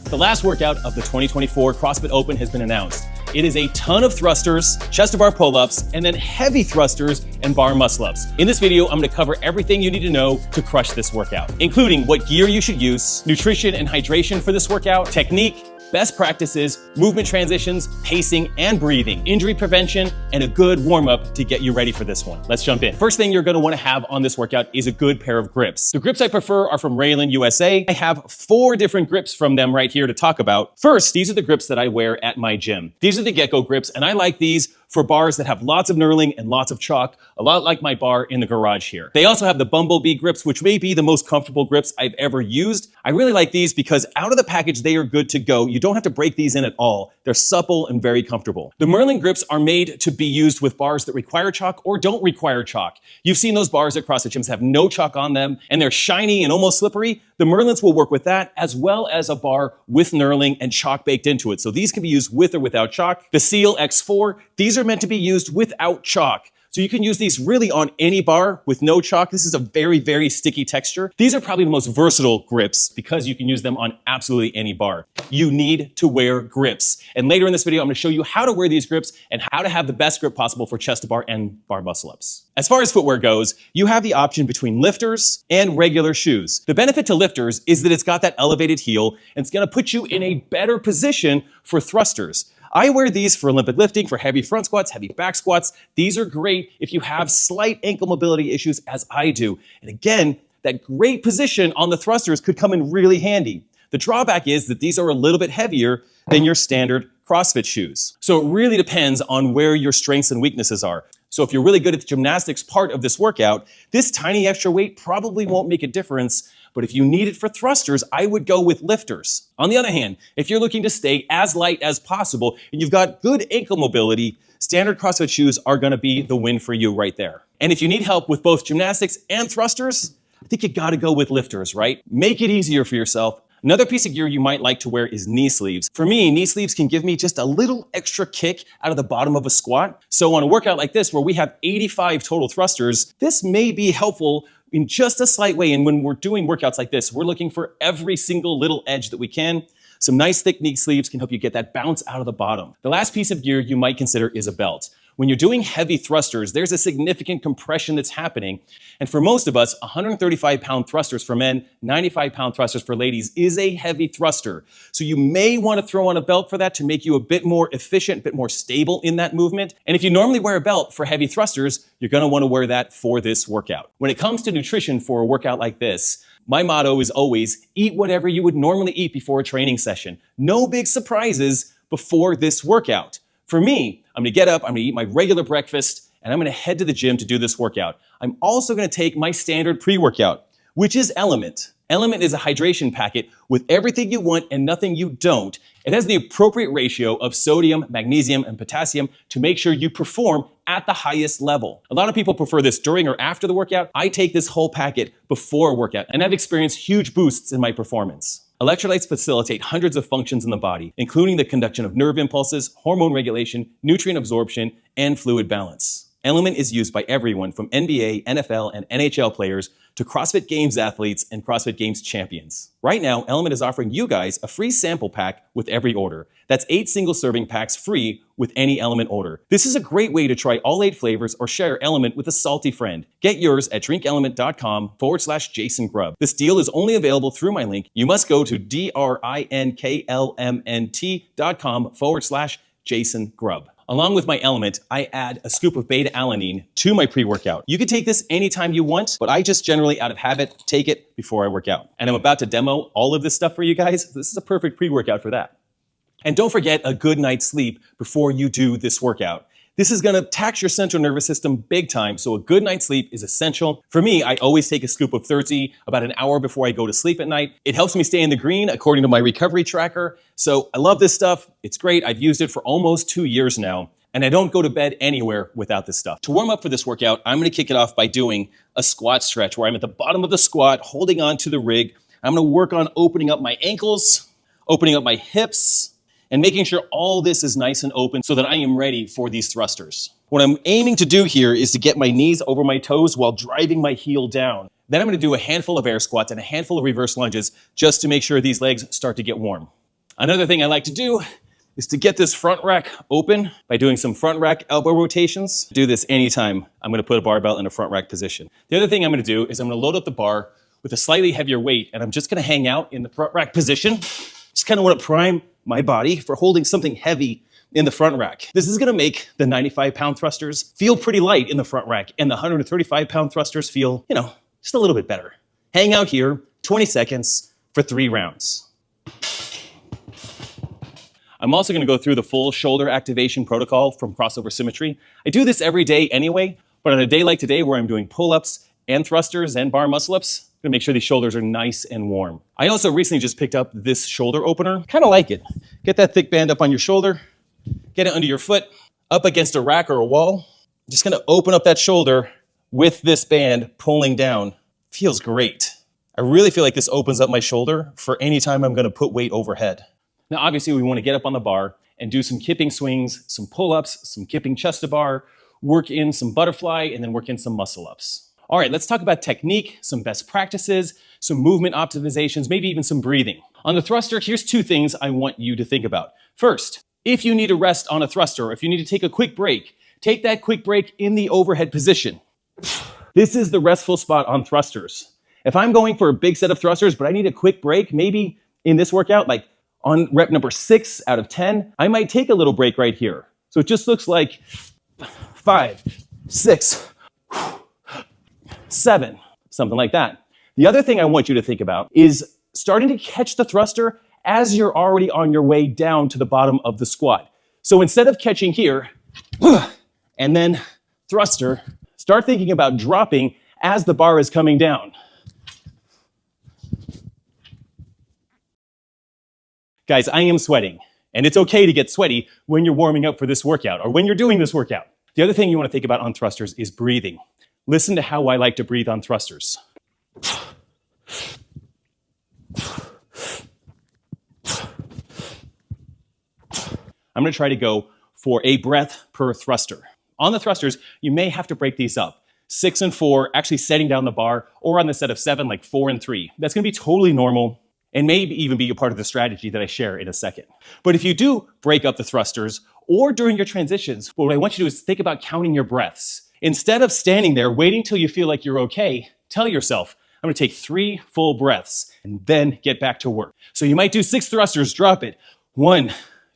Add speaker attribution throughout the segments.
Speaker 1: The last workout of the 2024 CrossFit Open has been announced. It is a ton of thrusters, chest to bar pull-ups, and then heavy thrusters and bar muscle-ups. In this video, I'm gonna cover everything you need to know to crush this workout, including what gear you should use, nutrition and hydration for this workout, technique, best practices, movement transitions, pacing and breathing, injury prevention, and a good warm-up to get you ready for this one. Let's jump in. First thing you're gonna wanna have on this workout is a good pair of grips. The grips I prefer are from Raylan USA. I have 4 different grips from them right here to talk about. First, these are the grips that I wear at my gym. These are the Gecko grips, and I like these for bars that have lots of knurling and lots of chalk, a lot like my bar in the garage here. They also have the Bumblebee grips, which may be the most comfortable grips I've ever used. I really like these because out of the package, they are good to go. You don't have to break these in at all. They're supple and very comfortable. The Merlin grips are made to be used with bars that require chalk or don't require chalk. You've seen those bars at CrossFit gyms have no chalk on them, and they're shiny and almost slippery. The Merlins will work with that, as well as a bar with knurling and chalk baked into it. So these can be used with or without chalk. The Seal X4, these are meant to be used without chalk. So you can use these really on any bar with no chalk. This is a very, very sticky texture. These are probably the most versatile grips because you can use them on absolutely any bar. You need to wear grips. And later in this video, I'm gonna show you how to wear these grips and how to have the best grip possible for chest to bar and bar muscle ups. As far as footwear goes, you have the option between lifters and regular shoes. The benefit to lifters is that it's got that elevated heel and it's gonna put you in a better position for thrusters. I wear these for Olympic lifting, for heavy front squats, heavy back squats. These are great if you have slight ankle mobility issues, as I do. And again, that great position on the thrusters could come in really handy. The drawback is that these are a little bit heavier than your standard CrossFit shoes. So it really depends on where your strengths and weaknesses are. So if you're really good at the gymnastics part of this workout, this tiny extra weight probably won't make a difference. But if you need it for thrusters, I would go with lifters. On the other hand, if you're looking to stay as light as possible and you've got good ankle mobility, standard CrossFit shoes are gonna be the win for you right there. And if you need help with both gymnastics and thrusters, I think you gotta go with lifters, right? Make it easier for yourself. Another piece of gear you might like to wear is knee sleeves. For me, knee sleeves can give me just a little extra kick out of the bottom of a squat. So on a workout like this, where we have 85 total thrusters, this may be helpful in just a slight way. And when we're doing workouts like this, we're looking for every single little edge that we can. Some nice thick knee sleeves can help you get that bounce out of the bottom. The last piece of gear you might consider is a belt. When you're doing heavy thrusters, there's a significant compression that's happening. And for most of us, 135-pound thrusters for men, 95-pound thrusters for ladies is a heavy thruster. So you may want to throw on a belt for that to make you a bit more efficient, a bit more stable in that movement. And if you normally wear a belt for heavy thrusters, you're going to want to wear that for this workout. When it comes to nutrition for a workout like this, my motto is always eat whatever you would normally eat before a training session. No big surprises before this workout. For me, I'm gonna get up, I'm gonna eat my regular breakfast, and I'm gonna head to the gym to do this workout. I'm also gonna take my standard pre-workout, which is Element. Element is a hydration packet with everything you want and nothing you don't. It has the appropriate ratio of sodium, magnesium, and potassium to make sure you perform at the highest level. A lot of people prefer this during or after the workout. I take this whole packet before a workout, and I've experienced huge boosts in my performance. Electrolytes facilitate hundreds of functions in the body, including the conduction of nerve impulses, hormone regulation, nutrient absorption, and fluid balance. Element is used by everyone from NBA, NFL, and NHL players to CrossFit Games athletes and CrossFit Games champions. Right now, Element is offering you guys a free sample pack with every order. That's 8 single serving packs free with any Element order. This is a great way to try all 8 flavors or share Element with a salty friend. Get yours at drinkelement.com/Jason Grubb. This deal is only available through my link. You must go to drinklmnt.com/Jason Grubb. Along with my Element, I add a scoop of beta-alanine to my pre-workout. You can take this anytime you want, but I just generally, out of habit, take it before I work out. And I'm about to demo all of this stuff for you guys. This is a perfect pre-workout for that. And don't forget a good night's sleep before you do this workout. This is gonna tax your central nervous system big time, so a good night's sleep is essential. For me, I always take a scoop of 30 about an hour before I go to sleep at night. It helps me stay in the green according to my recovery tracker. So I love this stuff. It's great. I've used it for almost 2 years now, and I don't go to bed anywhere without this stuff. To warm up for this workout, I'm gonna kick it off by doing a squat stretch where I'm at the bottom of the squat, holding on to the rig. I'm gonna work on opening up my ankles, opening up my hips, and making sure all this is nice and open so that I am ready for these thrusters. What I'm aiming to do here is to get my knees over my toes while driving my heel down. Then I'm gonna do a handful of air squats and a handful of reverse lunges just to make sure these legs start to get warm. Another thing I like to do is to get this front rack open by doing some front rack elbow rotations. Do this anytime I'm gonna put a barbell in a front rack position. The other thing I'm gonna do is I'm gonna load up the bar with a slightly heavier weight, and I'm just gonna hang out in the front rack position. Just kind of wanna prime my body for holding something heavy in the front rack. This is gonna make the 95-pound thrusters feel pretty light in the front rack, and the 135-pound thrusters feel, just a little bit better. Hang out here, 20 seconds for 3 rounds. I'm also gonna go through the full shoulder activation protocol from Crossover Symmetry. I do this every day anyway, but on a day like today where I'm doing pull-ups and thrusters and bar muscle-ups, I'm gonna make sure these shoulders are nice and warm. I also recently just picked up this shoulder opener. Kind of like it. Get that thick band up on your shoulder, get it under your foot, up against a rack or a wall. Just gonna open up that shoulder with this band pulling down. Feels great. I really feel like this opens up my shoulder for any time I'm gonna put weight overhead. Now, obviously, we wanna get up on the bar and do some kipping swings, some pull-ups, some kipping chest to bar, work in some butterfly, and then work in some muscle-ups. All right, let's talk about technique, some best practices, some movement optimizations, maybe even some breathing. On the thruster, here's 2 things I want you to think about. First, if you need to rest on a thruster, or if you need to take a quick break, take that quick break in the overhead position. This is the restful spot on thrusters. If I'm going for a big set of thrusters, but I need a quick break, maybe in this workout, like on rep number 6 out of 10, I might take a little break right here. So it just looks like 5, 6, 7, something like that. The other thing I want you to think about is starting to catch the thruster as you're already on your way down to the bottom of the squat. So instead of catching here, and then thruster, start thinking about dropping as the bar is coming down. Guys, I am sweating, and it's okay to get sweaty when you're warming up for this workout or when you're doing this workout. The other thing you want to think about on thrusters is breathing. Listen to how I like to breathe on thrusters. I'm going to try to go for a breath per thruster. On the thrusters, you may have to break these up. 6 and 4, actually setting down the bar, or on the set of 7, like 4 and 3. That's going to be totally normal and may even be a part of the strategy that I share in a second. But if you do break up the thrusters or during your transitions, what I want you to do is think about counting your breaths. Instead of standing there waiting till you feel like you're okay, tell yourself, I'm going to take 3 full breaths and then get back to work. So you might do 6 thrusters, drop it. 1,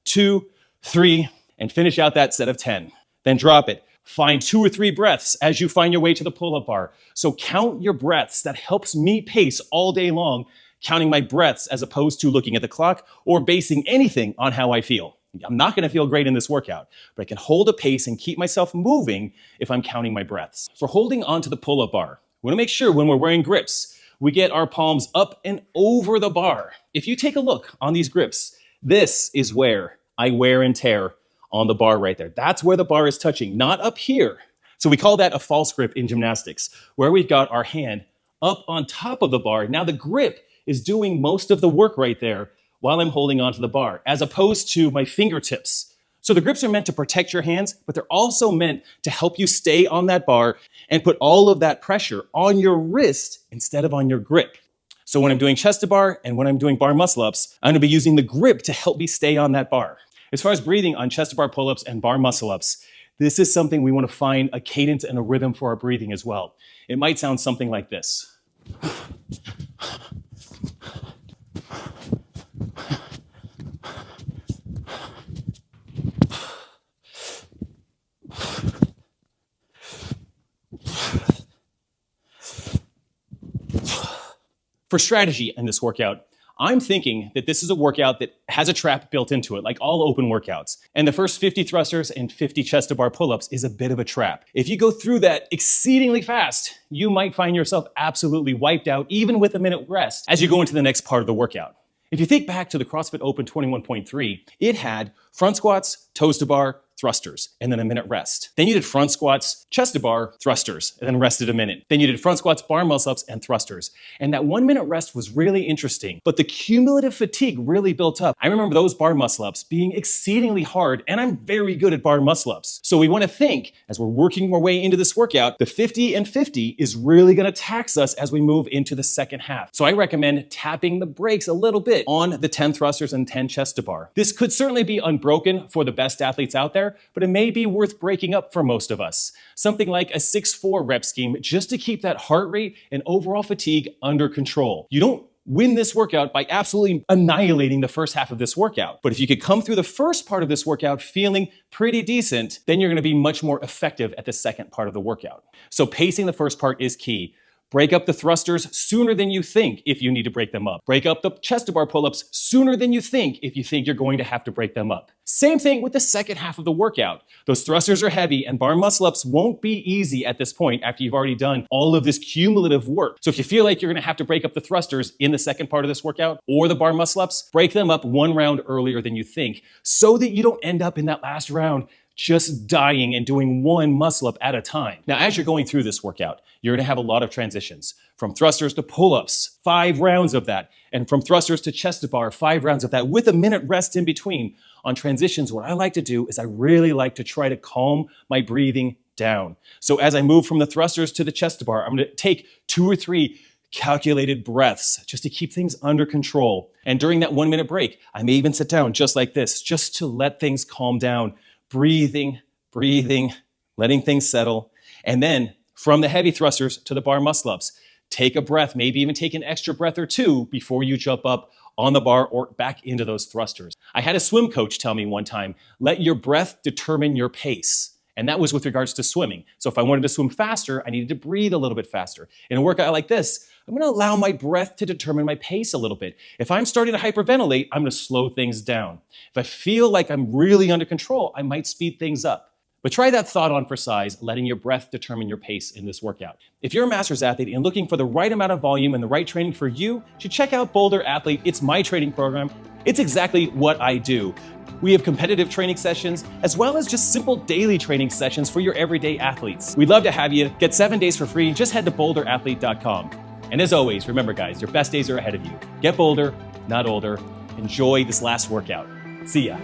Speaker 1: 2, 3, and finish out that set of 10. Then drop it. Find 2 or 3 breaths as you find your way to the pull-up bar. So count your breaths. That helps me pace all day long, counting my breaths as opposed to looking at the clock or basing anything on how I feel. I'm not going to feel great in this workout, but I can hold a pace and keep myself moving if I'm counting my breaths. For holding onto the pull-up bar, we want to make sure when we're wearing grips, we get our palms up and over the bar. If you take a look on these grips, this is where I wear and tear on the bar right there. That's where the bar is touching, not up here. So we call that a false grip in gymnastics, where we've got our hand up on top of the bar. Now the grip is doing most of the work right there while I'm holding onto the bar, as opposed to my fingertips. So the grips are meant to protect your hands, but they're also meant to help you stay on that bar and put all of that pressure on your wrist instead of on your grip. So when I'm doing chest to bar and when I'm doing bar muscle ups, I'm gonna be using the grip to help me stay on that bar. As far as breathing on chest to bar pull-ups and bar muscle ups, this is something we want to find a cadence and a rhythm for our breathing as well. It might sound something like this. For strategy in this workout, I'm thinking that this is a workout that has a trap built into it, like all open workouts. And the first 50 thrusters and 50 chest to bar pull-ups is a bit of a trap. If you go through that exceedingly fast, you might find yourself absolutely wiped out, even with a minute rest, as you go into the next part of the workout. If you think back to the CrossFit Open 21.3, it had front squats, toes to bar, thrusters, and then a minute rest. Then you did front squats, chest to bar, thrusters, and then rested a minute. Then you did front squats, bar muscle-ups, and thrusters. And that 1 minute rest was really interesting, but the cumulative fatigue really built up. I remember those bar muscle-ups being exceedingly hard, and I'm very good at bar muscle-ups. So we want to think, as we're working our way into this workout, the 50 and 50 is really going to tax us as we move into the second half. So I recommend tapping the brakes a little bit on the 10 thrusters and 10 chest to bar. This could certainly be unbroken for the best athletes out there, but it may be worth breaking up for most of us. Something like a 6-4 rep scheme just to keep that heart rate and overall fatigue under control. You don't win this workout by absolutely annihilating the first half of this workout. But if you could come through the first part of this workout feeling pretty decent, then you're going to be much more effective at the second part of the workout. So pacing the first part is key. Break up the thrusters sooner than you think if you need to break them up. Break up the chest to bar pull-ups sooner than you think if you think you're going to have to break them up. Same thing with the second half of the workout. Those thrusters are heavy and bar muscle-ups won't be easy at this point after you've already done all of this cumulative work. So if you feel like you're gonna have to break up the thrusters in the second part of this workout or the bar muscle-ups, break them up 1 round earlier than you think so that you don't end up in that last round just dying and doing 1 muscle-up at a time. Now, as you're going through this workout, you're gonna have a lot of transitions. From thrusters to pull-ups, 5 rounds of that. And from thrusters to chest to bar, 5 rounds of that with a minute rest in between. On transitions, what I like to do is I really like to try to calm my breathing down. So as I move from the thrusters to the chest to bar, I'm gonna take 2 or 3 calculated breaths just to keep things under control. And during that 1 minute break, I may even sit down just like this, just to let things calm down. Breathing, letting things settle. And then from the heavy thrusters to the bar muscle-ups, take a breath, maybe even take an extra breath or 2 before you jump up on the bar or back into those thrusters. I had a swim coach tell me one time, let your breath determine your pace. And that was with regards to swimming. So if I wanted to swim faster, I needed to breathe a little bit faster. In a workout like this, I'm gonna allow my breath to determine my pace a little bit. If I'm starting to hyperventilate, I'm gonna slow things down. If I feel like I'm really under control, I might speed things up. But try that thought on for size, letting your breath determine your pace in this workout. If you're a master's athlete and looking for the right amount of volume and the right training for you, you should check out Boulder Athlete. It's my training program. It's exactly what I do. We have competitive training sessions, as well as just simple daily training sessions for your everyday athletes. We'd love to have you. Get 7 days for free. Just head to boulderathlete.com. And as always, remember guys, your best days are ahead of you. Get bolder, not older. Enjoy this last workout. See ya.